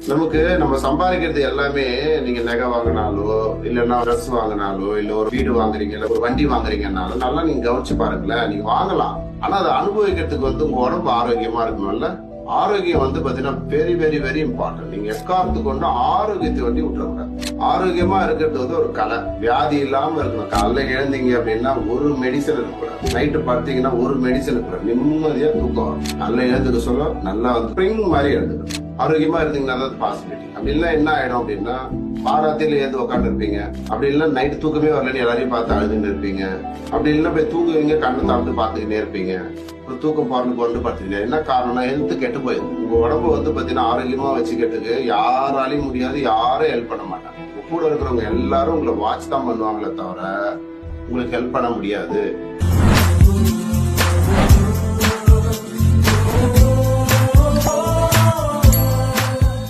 நமக்கு நம்ம சம்பாதிக்கிறது எல்லாமே நீங்க நகை வாங்கினாலோ இல்லைன்னா ட்ரெஸ் வாங்கினாலோ இல்ல ஒரு வீடு வாங்குறீங்க இல்ல ஒரு வண்டி வாங்குறீங்கன்னாலும் நல்லா நீங்க கவனிச்சு பாருங்களேன். நீங்க வாங்கலாம், ஆனா அதை அனுபவிக்கிறதுக்கு உங்க உடம்பு ஆரோக்கியமா இருக்கணும்ல. ஆரோக்கியம் பாத்தீங்கன்னா வெரி வெரி வெரி இம்பார்ட்டன்ட். நீங்க எக்காரத்துக்கு கொண்டு ஆரோக்கியத்தை விட்டுறக்கூடாது. ஆரோக்கியமா இருக்கிறது ஒரு கலை. வியாதி இல்லாம இருக்கணும். காலைல எழுந்தீங்க அப்படின்னா ஒரு மெடிசன் இருக்கக்கூடாது. நைட்டு பார்த்தீங்கன்னா ஒரு மெடிசன் இருக்கக்கூடாது. நிம்மதியா தூக்கம். நல்லா எழுந்துக்க சொல்ல நல்லா ஸ்ப்ரிங் மாதிரி எழுந்துக்கணும். ஆரோக்கியமா இருந்தீங்கன்னா தான் பாசிபிலிட்டி. அப்படி இல்ல என்ன ஆயிடும் அப்படின்னா பாராத்தில ஏந்து உட்காந்து இருப்பீங்க. அப்படி இல்ல நைட்டு தூக்கமே வரலன்னு எல்லாரையும் பார்த்து அழுதுன்னு இருப்பீங்க. அப்படி இல்ல போய் தூக்குவீங்க, கண்ணை தாழ்ந்து பார்த்துக்கிட்டே இருப்பீங்க. ஒரு தூக்கம் கொண்டு பார்த்துக்கிட்டே. என்ன காரணம்னா ஹெல்த் கெட்டு போயிடும். உங்க உடம்பு பாத்தீங்கன்னா ஆரோக்கியமா வச்சுக்கிறதுக்கு யாராலையும் முடியாது, யாரும் ஹெல்ப் பண்ண மாட்டாங்க. கூட இருக்கிறவங்க எல்லாரும் உங்களை வாட்ச் தான் பண்ணுவாங்களே தவிர உங்களுக்கு ஹெல்ப் பண்ண முடியாது.